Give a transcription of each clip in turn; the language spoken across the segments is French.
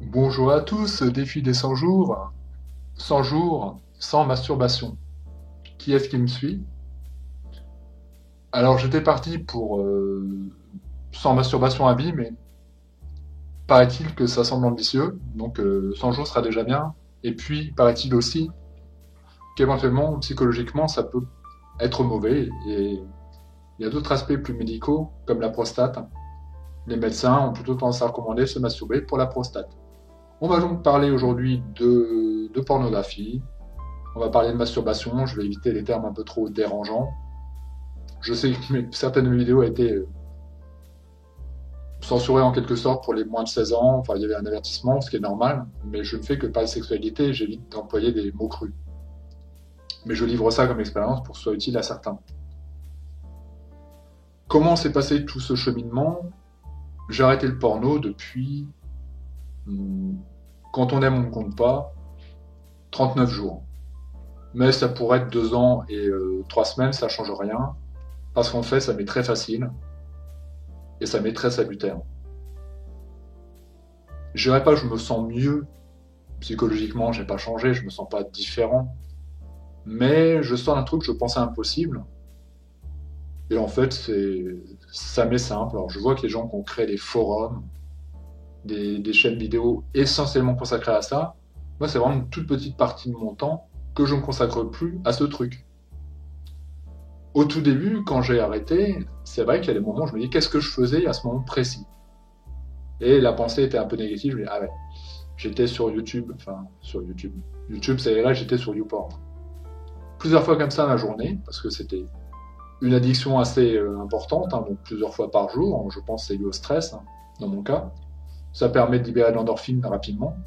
Bonjour à tous, défi des 100 jours. 100 jours sans masturbation. Qui est-ce qui me suit? Alors j'étais parti pour sans masturbation à vie, mais paraît-il que ça semble ambitieux, donc 100 jours sera déjà bien. Et puis paraît-il aussi qu'éventuellement, psychologiquement, ça peut être mauvais. Et il y a d'autres aspects plus médicaux, comme la prostate. Les médecins ont plutôt tendance à recommander de se masturber pour la prostate. On va donc parler aujourd'hui de pornographie. On va parler de masturbation, je vais éviter les termes un peu trop dérangeants. Je sais que certaines de mes vidéos ont été censurées en quelque sorte pour les moins de 16 ans, enfin il y avait un avertissement, ce qui est normal, mais je ne fais que parler de sexualité et j'évite d'employer des mots crus. Mais je livre ça comme expérience pour que ce soit utile à certains. Comment s'est passé tout ce cheminement? J'ai arrêté le porno depuis, hmm, quand on aime on ne compte pas, 39 jours. Mais ça pourrait être 2 ans et 3 semaines, ça change rien, parce qu'en fait ça m'est très facile et ça m'est très salutaire. Je dirais pas que je me sens mieux psychologiquement, j'ai pas changé, je me sens pas différent, mais je sors d'un truc que je pensais impossible, et en fait ça m'est simple. Alors je vois que les gens qui ont créé des forums, des chaînes vidéo essentiellement consacrées à ça, moi c'est vraiment une toute petite partie de mon temps que je ne consacre plus à ce truc. Au tout début, quand j'ai arrêté, c'est vrai qu'il y a des moments où je me dis qu'est-ce que je faisais à ce moment précis. Et la pensée était un peu négative, je me dis ah ouais, j'étais sur YouTube, enfin sur YouTube. YouTube, c'est là, j'étais sur YouPorn. Plusieurs fois comme ça dans la journée, parce que c'était une addiction assez importante, hein, donc plusieurs fois par jour. Je pense que c'est lié au stress, hein, dans mon cas. Ça permet de libérer de l'endorphine rapidement.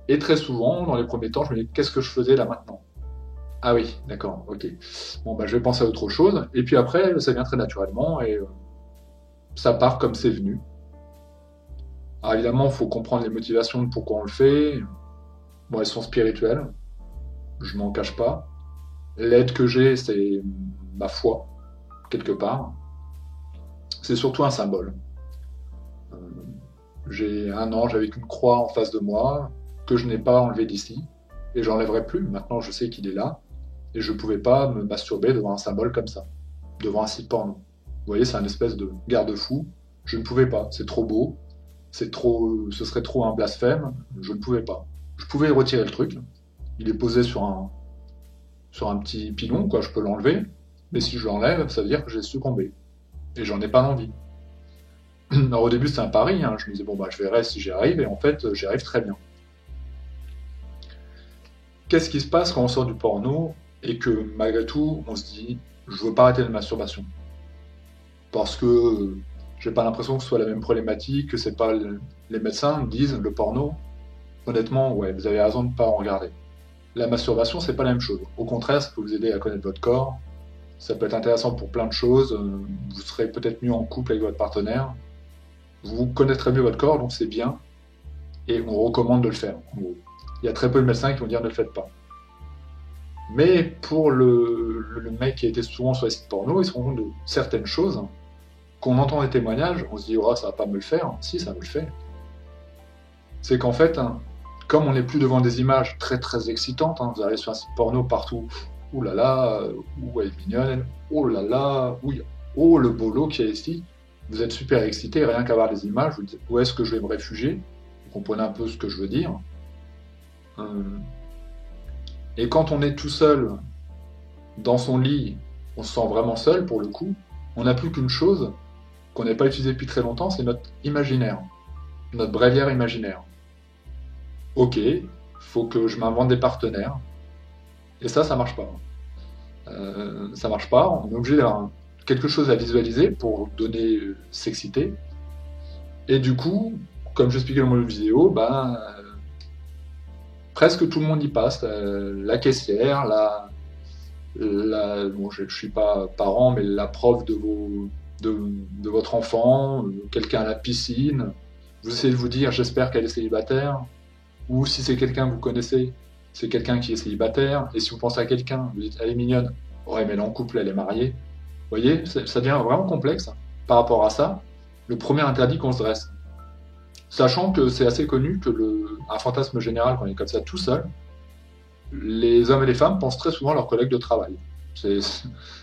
Et très souvent, dans les premiers temps, je me dis qu'est-ce que je faisais là maintenant? Ah oui, d'accord, ok. Bon, bah, je vais penser à autre chose. Et puis après, ça vient très naturellement et ça part comme c'est venu. Alors évidemment, il faut comprendre les motivations de pourquoi on le fait. Bon, elles sont spirituelles, je m'en cache pas. L'aide que j'ai, c'est ma foi, quelque part. C'est surtout un symbole. Euh, j'ai un ange avec une croix en face de moi, que je n'ai pas enlevé d'ici, et j'enlèverai plus. Maintenant, je sais qu'il est là, et je ne pouvais pas me masturber devant un symbole comme ça, devant un site porno. Vous voyez, c'est un espèce de garde-fou. Je ne pouvais pas, c'est trop beau, c'est trop, ce serait trop un blasphème, je ne pouvais pas. Je pouvais retirer le truc, il est posé sur un petit pilon, quoi, je peux l'enlever, mais si je l'enlève, ça veut dire que j'ai succombé. Et j'en ai pas envie. Alors au début c'était un pari, hein. Je me disais bon bah je verrai si j'y arrive, et en fait j'y arrive très bien. Qu'est-ce qui se passe quand on sort du porno et que malgré tout on se dit je veux pas arrêter la masturbation? Parce que j'ai pas l'impression que ce soit la même problématique, que c'est pas les médecins me disent le porno, honnêtement ouais vous avez raison de ne pas en regarder. La masturbation c'est pas la même chose. Au contraire ça peut vous aider à connaître votre corps, ça peut être intéressant pour plein de choses, vous serez peut-être mieux en couple avec votre partenaire, vous connaîtrez mieux votre corps donc c'est bien. Et on recommande de le faire. En gros. Il y a très peu de médecins qui vont dire ne le faites pas. Mais pour le mec qui a été souvent sur les sites porno, il se rend compte de certaines choses qu'on entend des témoignages, on se dit oh ça va pas me le faire, si ça me le fait. C'est qu'en fait, hein, comme on n'est plus devant des images très très excitantes, hein, vous allez sur un site porno partout, ouh là là, ouh elle est mignonne, oh là là, oui, oh le bolo qui est ici, vous êtes super excité, rien qu'à voir les images, vous dites où est-ce que je vais me réfugier, vous comprenez un peu ce que je veux dire. Euh, Et quand on est tout seul dans son lit, on se sent vraiment seul pour le coup. On n'a plus qu'une chose qu'on n'a pas utilisée depuis très longtemps, c'est notre imaginaire, notre bréviaire imaginaire. Ok, faut que je m'invente des partenaires. Et ça marche pas. Ça marche pas. On est obligé d'avoir quelque chose à visualiser pour donner s'exciter. Et du coup, comme j'expliquais dans mon vidéo, ben, presque tout le monde y passe. La caissière, bon, je suis pas parent, mais la prof de votre enfant, quelqu'un à la piscine, vous essayez de vous dire j'espère qu'elle est célibataire, ou si c'est quelqu'un que vous connaissez, c'est quelqu'un qui est célibataire, et si vous pensez à quelqu'un, vous dites elle est mignonne, ouais mais elle est en couple, elle est mariée. Vous voyez, ça devient vraiment complexe par rapport à ça. Le premier interdit qu'on se dresse, Sachant que c'est assez connu que un fantasme général, quand on est comme ça tout seul, les hommes et les femmes pensent très souvent à leurs collègues de travail. C'est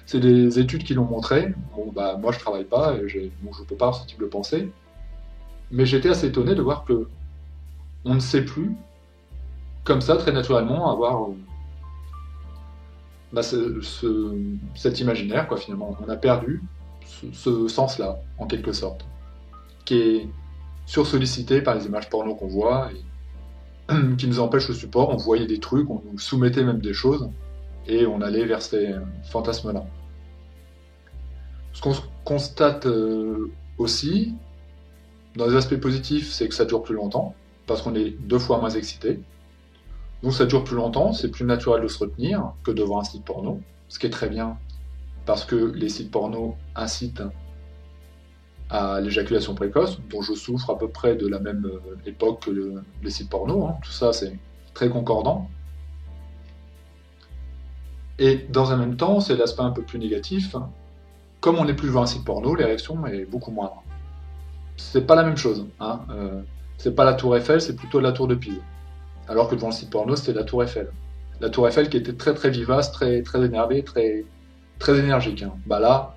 c'est des études qui l'ont montré. Bon, bah, moi, je travaille pas, et bon, je peux pas avoir ce type de pensée. Mais j'étais assez étonné de voir que on ne sait plus, comme ça, très naturellement, avoir bah, cet imaginaire, quoi, finalement. On a perdu ce sens-là, en quelque sorte, qui est sursollicité par les images porno qu'on voit, et qui nous empêche le support. On voyait des trucs, on nous soumettait même des choses, et on allait vers ces fantasmes-là. Ce qu'on constate aussi, dans les aspects positifs, c'est que ça dure plus longtemps, parce qu'on est 2 fois moins excité. Donc ça dure plus longtemps, c'est plus naturel de se retenir que devant un site porno, ce qui est très bien, parce que les sites porno incitent à l'éjaculation précoce, dont je souffre à peu près de la même époque que les sites porno, hein. Tout ça c'est très concordant. Et dans un même temps, c'est l'aspect un peu plus négatif, comme on n'est plus devant un site porno, l'érection est beaucoup moindre. C'est pas la même chose, hein. C'est pas la tour Eiffel, c'est plutôt la tour de Pise. Alors que devant le site porno, c'était la tour Eiffel. La tour Eiffel qui était très très vivace, très, très énervée, très, très énergique, hein. Bah là,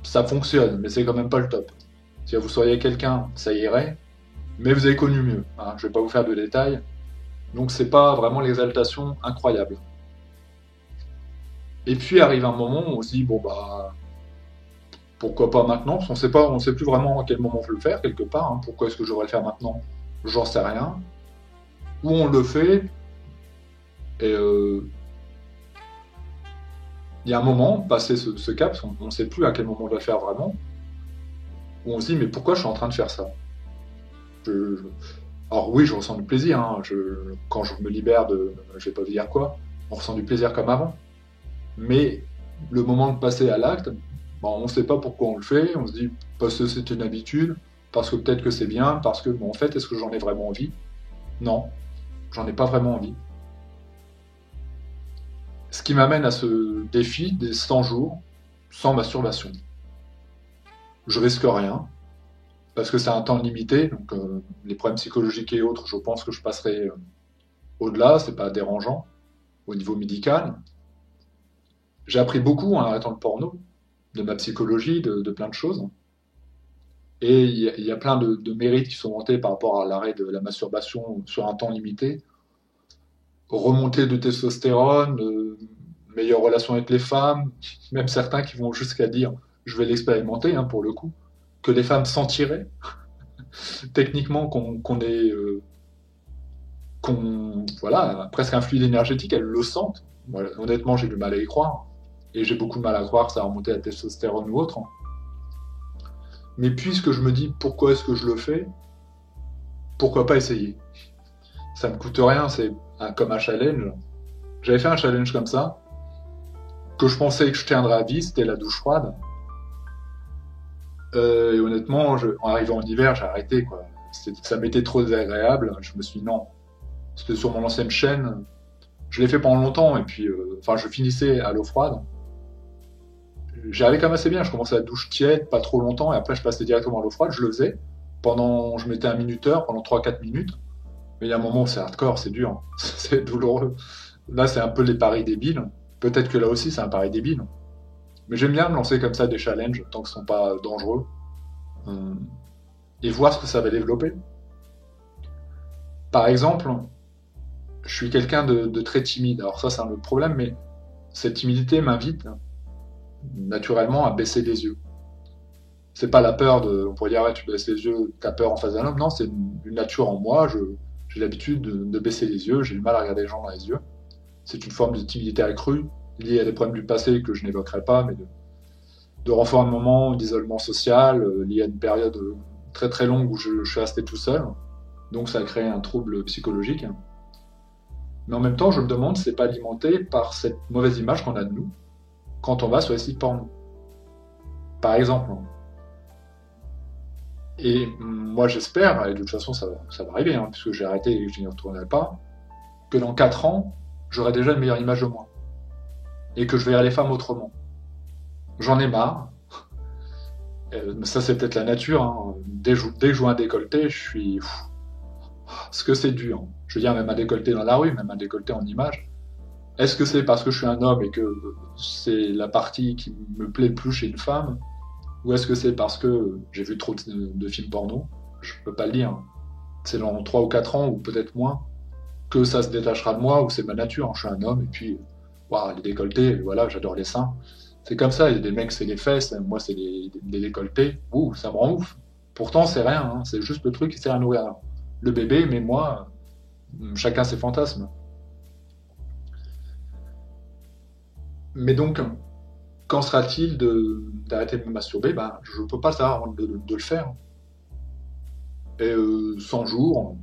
ça fonctionne, mais c'est quand même pas le top. Si vous seriez quelqu'un, ça irait, mais vous avez connu mieux, hein. Je vais pas vous faire de détails. Donc c'est pas vraiment l'exaltation incroyable. Et puis arrive un moment où on se dit, bon bah, pourquoi pas maintenant? Parce qu'on sait pas, on sait plus vraiment à quel moment on veut le faire, quelque part, hein. Pourquoi est-ce que je devrais le faire maintenant? J'en sais rien. Ou on le fait, et il y a un moment, passé ce cap, parce qu'on ne sait plus à quel moment on doit le faire vraiment, où on se dit, mais pourquoi je suis en train de faire ça? je- Alors oui, je ressens du plaisir, hein. Quand je me libère de, je vais pas vous dire quoi, on ressent du plaisir comme avant. Mais le moment de passer à l'acte, bon, on ne sait pas pourquoi on le fait, on se dit, parce que c'est une habitude, parce que peut-être que c'est bien, parce que, bon, en fait, est-ce que j'en ai vraiment envie? Non, j'en ai pas vraiment envie. Ce qui m'amène à ce défi des 100 jours sans masturbation. Je risque rien, parce que c'est un temps limité, donc les problèmes psychologiques et autres, je pense que je passerai au-delà, c'est pas dérangeant au niveau médical. J'ai appris beaucoup en arrêtant le porno, de ma psychologie, de plein de choses. Et il y a plein de mérites qui sont vantés par rapport à l'arrêt de la masturbation sur un temps limité. Remontée de testostérone, meilleure relation avec les femmes, même certains qui vont jusqu'à dire, je vais l'expérimenter, hein, pour le coup, que les femmes sentiraient techniquement voilà, presque un fluide énergétique, elles le sentent. Voilà, honnêtement, j'ai du mal à y croire. Et j'ai beaucoup de mal à croire que ça a remonté à la testostérone ou autre. Mais puisque je me dis pourquoi est-ce que je le fais, pourquoi pas essayer? Ça me coûte rien, c'est comme un challenge. J'avais fait un challenge comme ça, que je pensais que je tiendrais à vie, c'était la douche froide. Et honnêtement, en arrivant en hiver, j'ai arrêté, quoi. Ça m'était trop désagréable. Je me suis dit non. C'était sur mon ancienne chaîne. Je l'ai fait pendant longtemps, et puis, enfin, je finissais à l'eau froide. J'y arrivais quand même assez bien. Je commençais à la douche tiède, pas trop longtemps, et après, je passais directement à l'eau froide. Je le faisais. Je mettais un minuteur pendant 3-4 minutes. Mais il y a un moment où c'est hardcore, c'est dur. C'est douloureux. Là, c'est un peu les paris débiles. Peut-être que là aussi, c'est un pari débile. Mais j'aime bien me lancer comme ça des challenges, tant qu'ils ne sont pas dangereux. Euh, et voir ce que ça va développer. Par exemple, je suis quelqu'un de très timide. Alors ça, c'est un autre problème, mais cette timidité m'invite naturellement à baisser les yeux. C'est pas la peur on pourrait dire, ouais, tu baisses les yeux, t'as peur en face d'un homme. Non, c'est une nature en moi. J'ai l'habitude de baisser les yeux. J'ai du mal à regarder les gens dans les yeux. C'est une forme de timidité accrue liée à des problèmes du passé que je n'évoquerai pas, mais de renfermement, d'isolement social, lié à une période très très longue où je suis resté tout seul. Donc ça a créé un trouble psychologique. Mais en même temps, je me demande si c'est pas alimenté par cette mauvaise image qu'on a de nous quand on va sur les sites porno. Par exemple. Et moi j'espère, et de toute façon ça va arriver, hein, puisque j'ai arrêté et que je n'y retournerai pas, que dans 4 ans, j'aurai déjà une meilleure image de moi. Et que je verrai les femmes autrement. J'en ai marre. Ça, c'est peut-être la nature, hein. Dès que je vois un décolleté, je suis... Ce que c'est dur. Je veux dire, même un décolleté dans la rue, même un décolleté en image. Est-ce que c'est parce que je suis un homme et que c'est la partie qui me plaît le plus chez une femme? Ou est-ce que c'est parce que j'ai vu trop de films porno? Je peux pas le dire. C'est dans 3 ou 4 ans, ou peut-être moins, que ça se détachera de moi, ou c'est ma nature. Je suis un homme, et puis, waouh, les décolletés, voilà, j'adore les seins. C'est comme ça, il y a des mecs, c'est les fesses, moi, c'est des décolletés. Ouh, ça me rend ouf. Pourtant, c'est rien, hein, c'est juste le truc qui sert à nourrir le bébé, mais moi, chacun ses fantasmes. Mais donc, qu'en sera-t-il d'arrêter de me masturber? Ben, je peux pas savoir avant de le faire. Et 100 jours,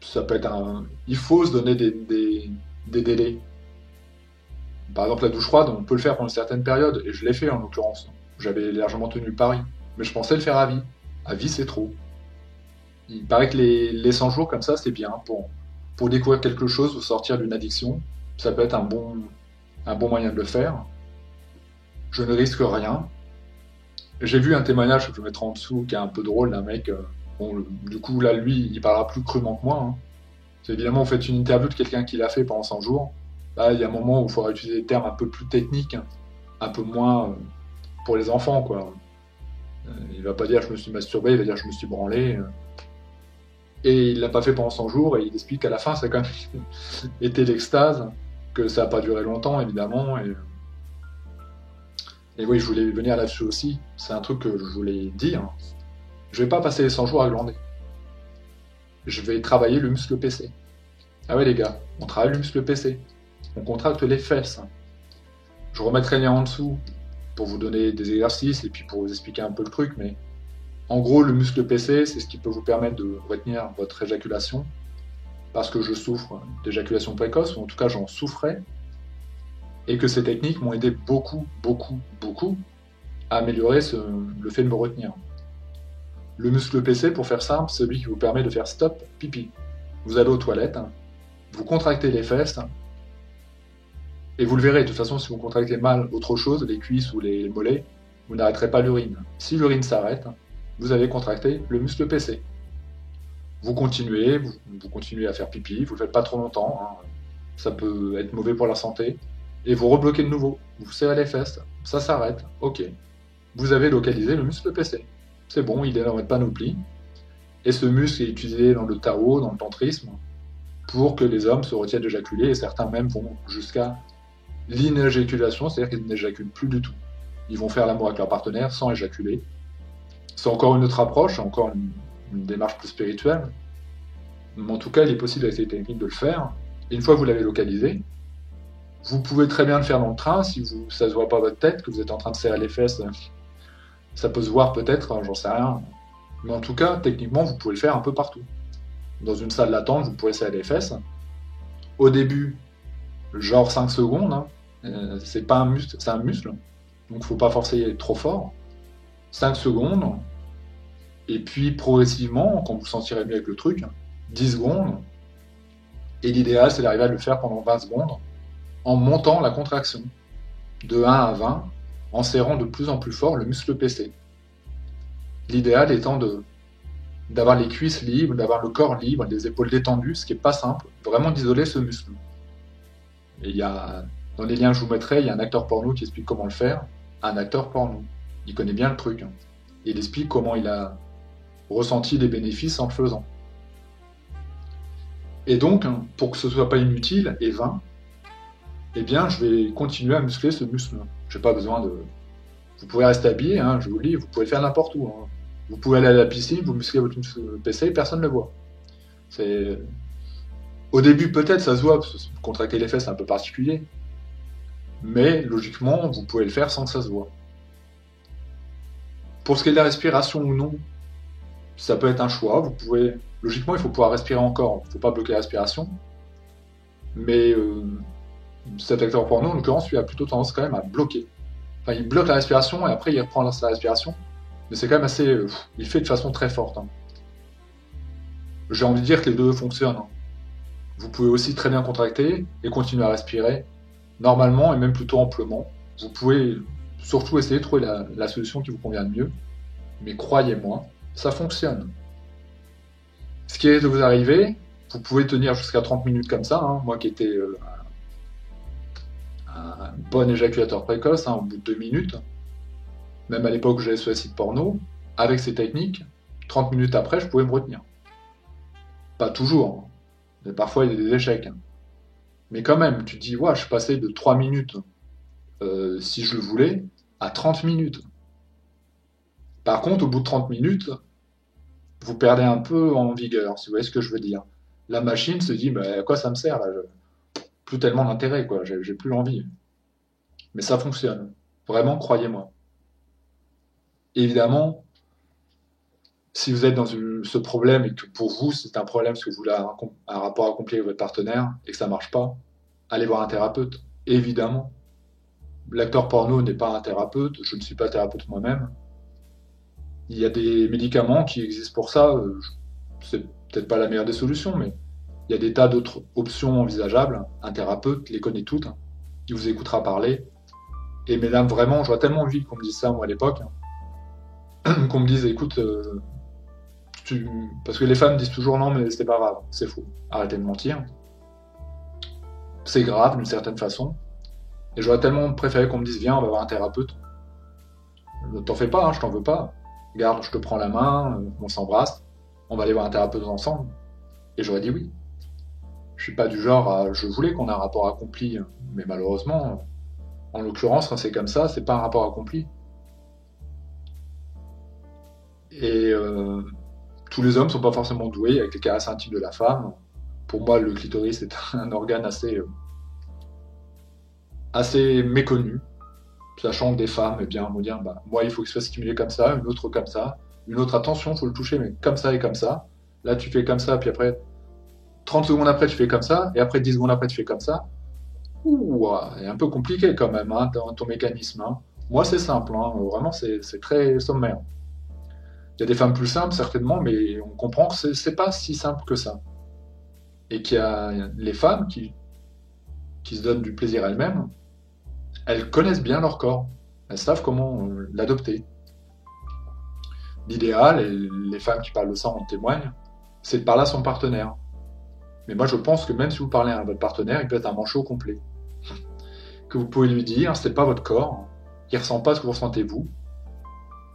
ça peut être un... Il faut se donner des délais. Par exemple, la douche froide, on peut le faire pendant une certaine période, et je l'ai fait en l'occurrence. J'avais largement tenu le pari. Mais je pensais le faire à vie. À vie, c'est trop. Il paraît que les 100 jours comme ça, c'est bien pour découvrir quelque chose ou sortir d'une addiction. Ça peut être un bon moyen de le faire. Je ne risque rien. J'ai vu un témoignage que je vais mettre en dessous qui est un peu drôle d'un mec. Bon, du coup, là, lui, il parlera plus crûment que moi, hein. C'est évidemment, vous faites une interview de quelqu'un qui l'a fait pendant 100 jours. Là, il y a un moment où il faudra utiliser des termes un peu plus techniques, hein, un peu moins pour les enfants, quoi. Il va pas dire je me suis masturbé, il va dire je me suis branlé. Et il l'a pas fait pendant 100 jours, et il explique qu'à la fin, ça a quand même été l'extase, que ça n'a pas duré longtemps, évidemment. Et oui, je voulais venir là-dessus aussi. C'est un truc que je voulais dire. Je vais pas passer les 100 jours à glander. Je vais travailler le muscle PC. Ah ouais, les gars, on travaille le muscle PC. On contracte les fesses. Je remettrai les liens en dessous pour vous donner des exercices et puis pour vous expliquer un peu le truc, mais en gros, le muscle PC, c'est ce qui peut vous permettre de retenir votre éjaculation, parce que je souffre d'éjaculation précoce, ou en tout cas j'en souffrais, et que ces techniques m'ont aidé beaucoup, beaucoup, beaucoup à améliorer le fait de me retenir. Le muscle PC, pour faire simple, c'est celui qui vous permet de faire stop, pipi. Vous allez aux toilettes, vous contractez les fesses, et vous le verrez, de toute façon, si vous contractez mal autre chose, les cuisses ou les mollets, vous n'arrêterez pas l'urine. Si l'urine s'arrête, vous avez contracté le muscle PC. Vous continuez, vous continuez à faire pipi, vous ne le faites pas trop longtemps, hein. Ça peut être mauvais pour la santé, et vous rebloquez de nouveau. Vous serrez les fesses, ça s'arrête, ok. Vous avez localisé le muscle PC. C'est bon, il est dans votre panoplie, et ce muscle est utilisé dans le Tao, dans le tantrisme, pour que les hommes se retiennent d'éjaculer, et certains même vont jusqu'à l'inéjaculation, c'est-à-dire qu'ils n'éjaculent plus du tout. Ils vont faire l'amour avec leur partenaire sans éjaculer. C'est encore une autre approche, encore une démarche plus spirituelle. Mais en tout cas, il est possible avec ces techniques de le faire. Et une fois que vous l'avez localisé, vous pouvez très bien le faire dans le train, si ça ne se voit pas votre tête, que vous êtes en train de serrer les fesses. Ça peut se voir peut-être, hein, j'en sais rien. Mais en tout cas, techniquement, vous pouvez le faire un peu partout. Dans une salle d'attente, vous pouvez serrer les fesses. Au début, genre 5 secondes, hein. C'est pas un muscle, c'est un muscle. Donc il ne faut pas forcer trop fort. 5 secondes. Et puis progressivement, quand vous vous sentirez mieux avec le truc, 10 secondes. Et l'idéal, c'est d'arriver à le faire pendant 20 secondes en montant la contraction de 1 à 20, en serrant de plus en plus fort le muscle PC. L'idéal étant d'avoir les cuisses libres, d'avoir le corps libre, les épaules détendues, ce qui n'est pas simple, vraiment d'isoler ce muscle. Et dans les liens que je vous mettrai, il y a un acteur porno qui explique comment le faire. Un acteur porno. Il connaît bien le truc. Il explique comment il a ressenti des bénéfices en le faisant. Et donc, pour que ce soit pas inutile et vain, eh bien, je vais continuer à muscler ce muscle. J'ai pas besoin de... Vous pouvez rester habillé, hein, je vous le dis, vous pouvez le faire n'importe où, hein. Vous pouvez aller à la piscine, vous musclez votre PC, personne ne le voit. Au début, peut-être, ça se voit, parce que contracter les fesses, c'est un peu particulier. Mais, logiquement, vous pouvez le faire sans que ça se voit. Pour ce qui est de la respiration ou non, ça peut être un choix. Vous pouvez... Logiquement, il faut pouvoir respirer encore. Il ne faut pas bloquer la respiration. Mais cet acteur porno, en l'occurrence, lui a plutôt tendance quand même à bloquer. Enfin, il bloque la respiration et après il reprend sa respiration. Mais c'est quand même assez... il fait de façon très forte, hein. J'ai envie de dire que les deux fonctionnent, hein. Vous pouvez aussi très bien contracter et continuer à respirer normalement et même plutôt amplement. Vous pouvez Surtout essayez de trouver la solution qui vous convient le mieux. Mais croyez-moi, ça fonctionne. Ce qui est de vous arriver, vous pouvez tenir jusqu'à 30 minutes comme ça. Hein. Moi qui étais un bon éjaculateur précoce, hein, au bout de 2 minutes, même à l'époque où j'allais sur les sites porno, avec ces techniques, 30 minutes après, je pouvais me retenir. Pas toujours, hein. Mais parfois il y a des échecs. Hein. Mais quand même, tu te dis, ouais, je suis passé de 3 minutes, si je le voulais, à 30 minutes. Par contre, au bout de 30 minutes, vous perdez un peu en vigueur, si vous voyez ce que je veux dire. La machine se dit, bah, à quoi ça me sert là? Plus tellement d'intérêt, quoi. J'ai plus l'envie. Mais ça fonctionne. Vraiment, croyez-moi. Évidemment, si vous êtes dans ce problème et que pour vous c'est un problème parce que vous voulez un rapport accompli avec votre partenaire et que ça marche pas, allez voir un thérapeute. Évidemment. L'acteur porno n'est pas un thérapeute, je ne suis pas thérapeute moi-même. Il y a des médicaments qui existent pour ça, c'est peut-être pas la meilleure des solutions, mais il y a des tas d'autres options envisageables. Un thérapeute les connaît toutes, hein. Il vous écoutera parler. Et mesdames, vraiment, j'aurais tellement envie qu'on me dise ça, moi, à l'époque, hein. Qu'on me dise, écoute, parce que les femmes disent toujours non, mais c'est pas grave, c'est faux. Arrêtez de mentir. C'est grave, d'une certaine façon. Et j'aurais tellement préféré qu'on me dise, viens, on va voir un thérapeute. Ne t'en fais pas, hein, je t'en veux pas. Regarde, je te prends la main, on s'embrasse, on va aller voir un thérapeute ensemble. Et j'aurais dit oui. Je suis pas du genre à... Je voulais qu'on ait un rapport accompli, mais malheureusement, en l'occurrence, quand c'est comme ça, c'est pas un rapport accompli. Et tous les hommes sont pas forcément doués avec les caresses intimes de la femme. Pour moi, le clitoris est un organe assez méconnu, sachant que des femmes, eh bien, vont dire, bah, moi, il faut que ce soit stimulé comme ça, une autre comme ça, une autre, attention, faut le toucher, mais comme ça et comme ça. Là, tu fais comme ça, puis après, 30 secondes après, tu fais comme ça, et après 10 secondes après, tu fais comme ça. Ouh, c'est un peu compliqué quand même, hein, ton mécanisme. Hein. Moi, c'est simple, hein, vraiment, c'est très sommaire. Il y a des femmes plus simples, certainement, mais on comprend que c'est pas si simple que ça. Et qu'il y a les femmes qui se donnent du plaisir elles-mêmes, elles connaissent bien leur corps. Elles savent comment l'adopter. L'idéal, et les femmes qui parlent de ça en témoignent, c'est de parler à son partenaire. Mais moi, je pense que même si vous parlez à votre partenaire, il peut être un manchot complet. Que vous pouvez lui dire, c'est pas votre corps, il ressent pas ce que vous ressentez vous.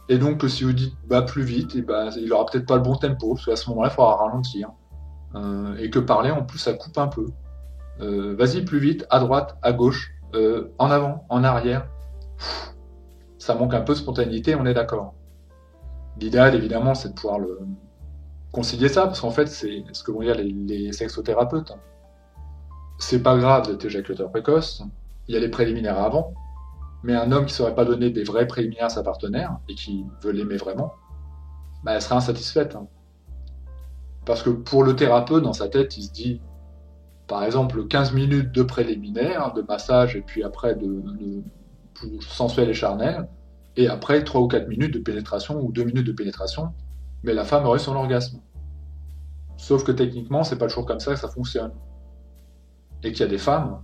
Et donc, si vous dites bah, plus vite, et bah, il aura peut-être pas le bon tempo, parce qu'à ce moment-là, il faudra ralentir. Et que parler, en plus, ça coupe un peu. Vas-y, plus vite, à droite, à gauche, en avant, en arrière. Ça manque un peu de spontanéité, on est d'accord. L'idéal, évidemment, c'est de pouvoir concilier ça, parce qu'en fait, c'est ce que vont dire les sexothérapeutes. C'est pas grave d'être éjaculateur précoce, il y a les préliminaires avant, mais un homme qui ne saurait pas donner des vrais préliminaires à sa partenaire, et qui veut l'aimer vraiment, bah, elle sera insatisfaite. Hein. Parce que pour le thérapeute, dans sa tête, il se dit, par exemple, 15 minutes de préliminaire, de massage, et puis après de sensuel et charnel, et après 3 ou 4 minutes de pénétration, ou 2 minutes de pénétration, mais la femme aurait son orgasme. Sauf que techniquement, c'est pas toujours comme ça que ça fonctionne. Et qu'il y a des femmes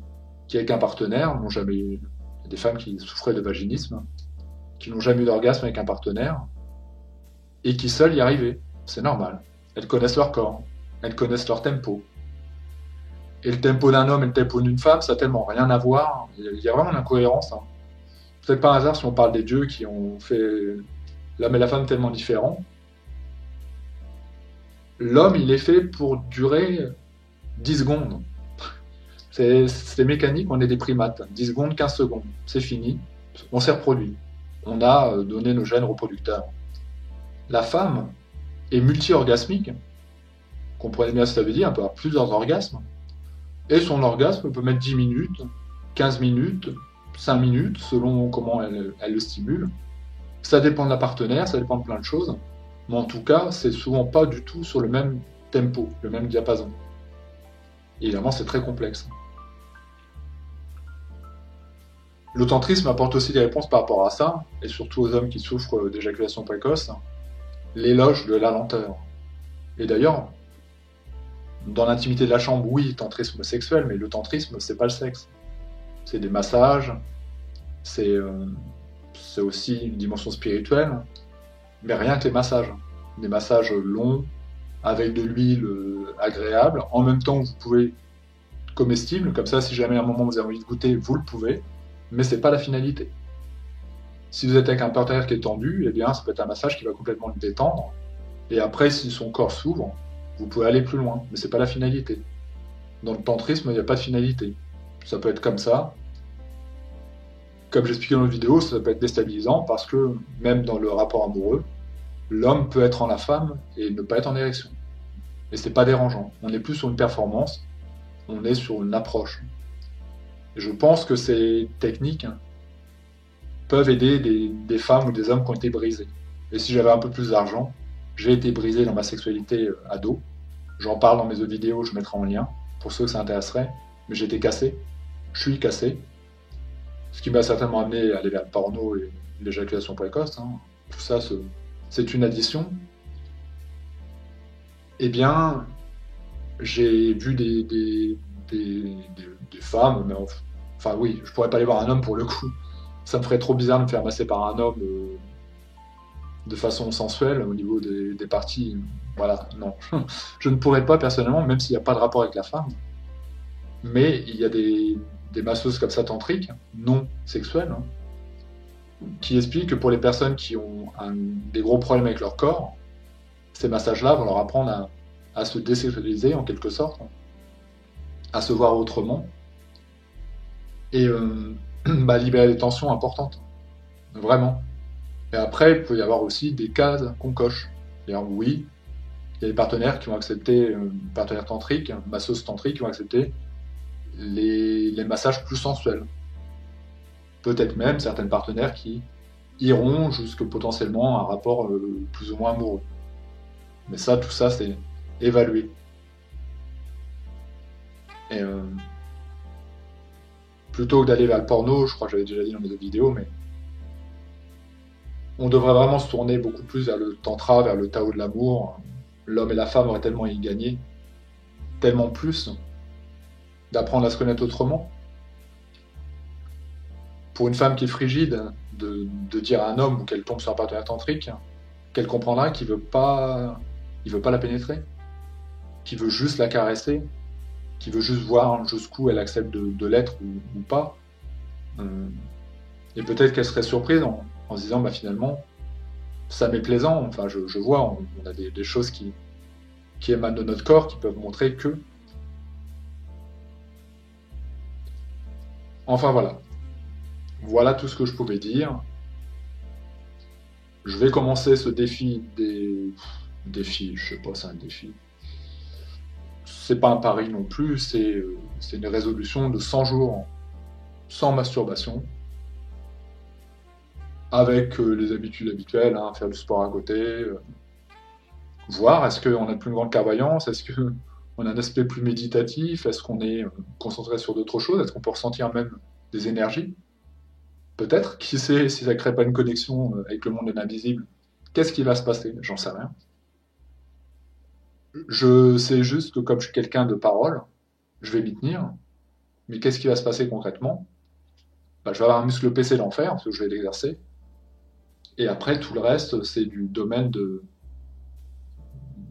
qui, avec un partenaire, n'ont jamais eu... Il y a des femmes qui souffraient de vaginisme, qui n'ont jamais eu d'orgasme avec un partenaire, et qui seules y arrivaient. C'est normal. Elles connaissent leur corps, elles connaissent leur tempo. Et le tempo d'un homme et le tempo d'une femme, ça n'a tellement rien à voir. Il y a vraiment une incohérence. Hein. Peut-être par hasard, si on parle des dieux qui ont fait l'homme et la femme tellement différents, l'homme, il est fait pour durer 10 secondes. C'est mécanique, on est des primates. 10 secondes, 15 secondes, c'est fini. On s'est reproduit. On a donné nos gènes reproducteurs. La femme est multi-orgasmique. Comprenez bien ce que ça veut dire, elle peut avoir plusieurs orgasmes. Et son orgasme peut mettre 10 minutes, 15 minutes, 5 minutes, selon comment elle le stimule. Ça dépend de la partenaire, ça dépend de plein de choses. Mais en tout cas, c'est souvent pas du tout sur le même tempo, le même diapason. Et évidemment, c'est très complexe. Le tantrisme apporte aussi des réponses par rapport à ça, et surtout aux hommes qui souffrent d'éjaculation précoce, l'éloge de la lenteur. Et d'ailleurs, dans l'intimité de la chambre, oui, tantrisme sexuel, mais le tantrisme, c'est pas le sexe. C'est des massages, c'est c'est aussi une dimension spirituelle, mais rien que les massages. Des massages longs, avec de l'huile agréable. En même temps, vous pouvez comestible, comme ça, si jamais à un moment vous avez envie de goûter, vous le pouvez, mais c'est pas la finalité. Si vous êtes avec un partenaire qui est tendu, eh bien, ça peut être un massage qui va complètement le détendre. Et après, si son corps s'ouvre, vous pouvez aller plus loin, mais c'est pas la finalité. Dans le tantrisme, il n'y a pas de finalité. Ça peut être comme ça. Comme j'expliquais dans la vidéo, ça peut être déstabilisant parce que même dans le rapport amoureux, l'homme peut être en la femme et ne pas être en érection. Et c'est pas dérangeant. On n'est plus sur une performance, on est sur une approche. Et je pense que ces techniques peuvent aider des femmes ou des hommes qui ont été brisés. Et si j'avais un peu plus d'argent, j'ai été brisé dans ma sexualité ado. J'en parle dans mes autres vidéos, je mettrai en lien, pour ceux que ça intéresserait. Mais j'ai été cassé, je suis cassé. Ce qui m'a certainement amené à aller vers le porno et l'éjaculation précoce. Hein. Tout ça, c'est une addition. Eh bien, j'ai vu des femmes, mais enfin oui, je pourrais pas aller voir un homme pour le coup. Ça me ferait trop bizarre de me faire masser par un homme de façon sensuelle au niveau des parties. Voilà, non. Je ne pourrais pas personnellement, même s'il n'y a pas de rapport avec la femme. Mais il y a des masseuses comme ça tantriques, non sexuelles, hein, qui expliquent que pour les personnes qui ont des gros problèmes avec leur corps, ces massages-là vont leur apprendre à se désexualiser en quelque sorte, à se voir autrement, et libérer des tensions importantes. Vraiment. Et après, il peut y avoir aussi des cases qu'on coche. C'est-à-dire, oui, il y a des partenaires qui ont accepté, partenaires tantriques, masseuses tantriques qui ont accepté les massages plus sensuels. Peut-être même certains partenaires qui iront jusque potentiellement un rapport plus ou moins amoureux. Mais ça, tout ça, c'est évalué. Et plutôt que d'aller vers le porno, je crois que j'avais déjà dit dans mes autres vidéos, mais on devrait vraiment se tourner beaucoup plus vers le tantra, vers le Tao de l'amour. L'homme et la femme auraient tellement à y gagner, tellement plus, d'apprendre à se connaître autrement. Pour une femme qui est frigide, de dire à un homme ou qu'elle tombe sur un partenaire tantrique, qu'elle comprendra qu'il veut pas la pénétrer, qu'il veut juste la caresser, qu'il veut juste voir jusqu'où elle accepte de l'être ou pas. Et peut-être qu'elle serait surprise en se disant, bah finalement, ça m'est plaisant, enfin je vois, on a des choses qui émanent de notre corps, qui peuvent montrer que... Enfin voilà. Voilà tout ce que je pouvais dire. Je vais commencer ce défi défi, je sais pas, c'est un défi. C'est pas un pari non plus, c'est une résolution de 100 jours sans masturbation, avec les habitudes habituelles, hein, faire du sport à côté, voir est-ce qu'on a plus grande clairvoyance, est-ce qu'on a un aspect plus méditatif, est-ce qu'on est concentré sur d'autres choses, est-ce qu'on peut ressentir même des énergies. Peut-être, qui sait si ça ne crée pas une connexion avec le monde de l'invisible. Qu'est-ce qui va se passer? J'en sais rien. Je sais juste que comme je suis quelqu'un de parole, je vais m'y tenir. Mais qu'est-ce qui va se passer concrètement? Bah, je vais avoir un muscle PC d'enfer, parce que je vais l'exercer. Et après, tout le reste, c'est du domaine du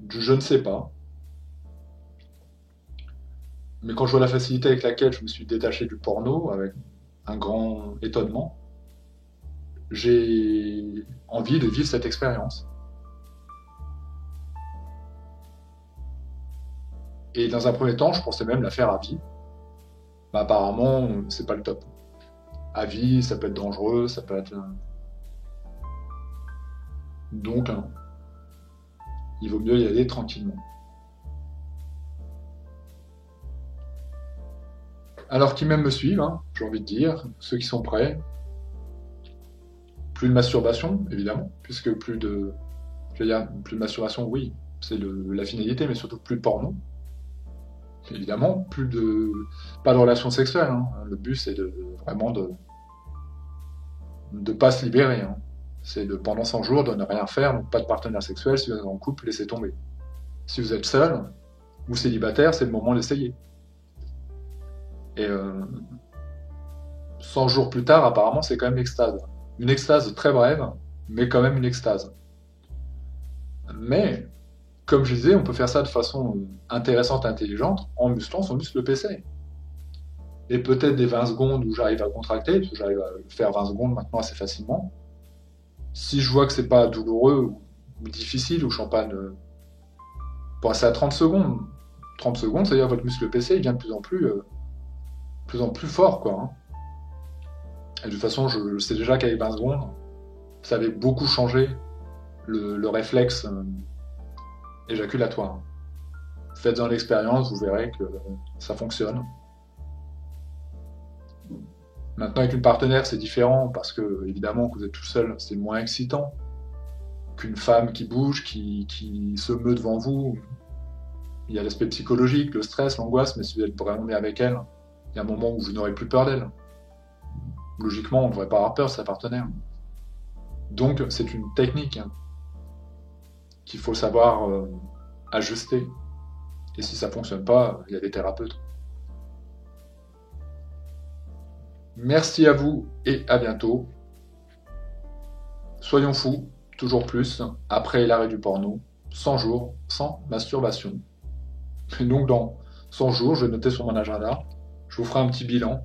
je ne sais pas. Mais quand je vois la facilité avec laquelle je me suis détaché du porno, avec un grand étonnement, j'ai envie de vivre cette expérience. Et dans un premier temps, je pensais même la faire à vie. Bah, apparemment, c'est pas le top. À vie, ça peut être dangereux, ça peut être... Donc, il vaut mieux y aller tranquillement. Alors, qui même me suivent, hein, j'ai envie de dire, ceux qui sont prêts, plus de masturbation, évidemment, puisque plus de masturbation, oui, c'est la finalité, mais surtout plus de porno. Évidemment, pas de relations sexuelles. Hein. Le but, c'est vraiment de pas se libérer. Hein. C'est pendant 100 jours, de ne rien faire, donc pas de partenaire sexuel. Si vous êtes en couple, laissez tomber. Si vous êtes seul ou célibataire, c'est le moment d'essayer. Et 100 jours plus tard, apparemment, c'est quand même l'extase. Une extase très brève, mais quand même une extase. Mais, comme je disais, on peut faire ça de façon intéressante, intelligente, en musclant son muscle PC. Et peut-être des 20 secondes où j'arrive à contracter, parce que j'arrive à faire 20 secondes maintenant assez facilement. Si je vois que c'est pas douloureux ou difficile, ou je suis en panne, pour passer à 30 secondes. 30 secondes, c'est-à-dire que votre muscle PC il devient de plus en plus fort, quoi. Hein. Et de toute façon, je sais déjà qu'avec 20 secondes, ça avait beaucoup changé le réflexe éjaculatoire. Faites-en l'expérience, vous verrez que ça fonctionne. Maintenant, avec une partenaire, c'est différent parce que, évidemment, que vous êtes tout seul, c'est moins excitant qu'une femme qui bouge, qui se meut devant vous. Il y a l'aspect psychologique, le stress, l'angoisse, mais si vous êtes vraiment bien avec elle, il y a un moment où vous n'aurez plus peur d'elle. Logiquement, on ne devrait pas avoir peur de sa partenaire. Donc, c'est une technique qu'il faut savoir ajuster. Et si ça ne fonctionne pas, il y a des thérapeutes. Merci à vous et à bientôt. Soyons fous, toujours plus, après l'arrêt du porno, 100 jours sans masturbation. Et donc dans 100 jours, je vais noter sur mon agenda, je vous ferai un petit bilan.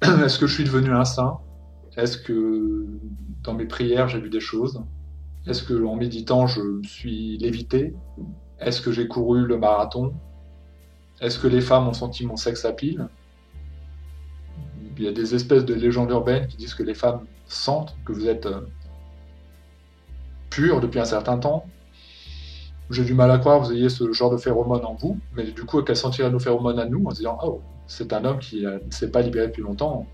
Est-ce que je suis devenu un saint? Est-ce que dans mes prières j'ai vu des choses? Est-ce que en méditant je me suis lévité? Est-ce que j'ai couru le marathon? Est-ce que les femmes ont senti mon sexe à pile? Il y a des espèces de légendes urbaines qui disent que les femmes sentent que vous êtes pur depuis un certain temps. J'ai du mal à croire que vous ayez ce genre de phéromones en vous, mais du coup, qu'elle sentirait nos phéromones à nous en se disant oh, c'est un homme qui ne s'est pas libéré depuis longtemps,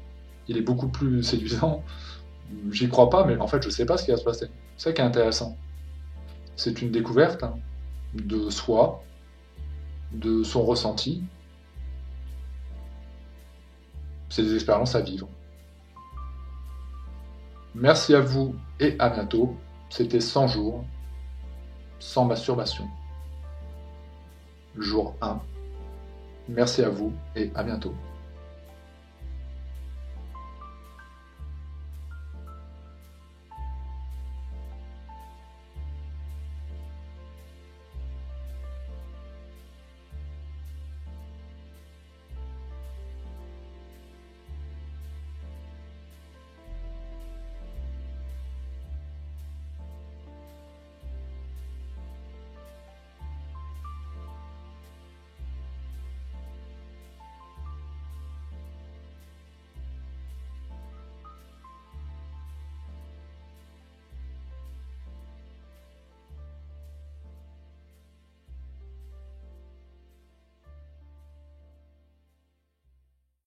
il est beaucoup plus séduisant. J'y crois pas, mais en fait, je sais pas ce qui va se passer. C'est ça qui est intéressant. C'est une découverte de soi, de son ressenti. C'est des expériences à vivre. Merci à vous et à bientôt. C'était 100 jours sans masturbation. Jour 1. Merci à vous et à bientôt.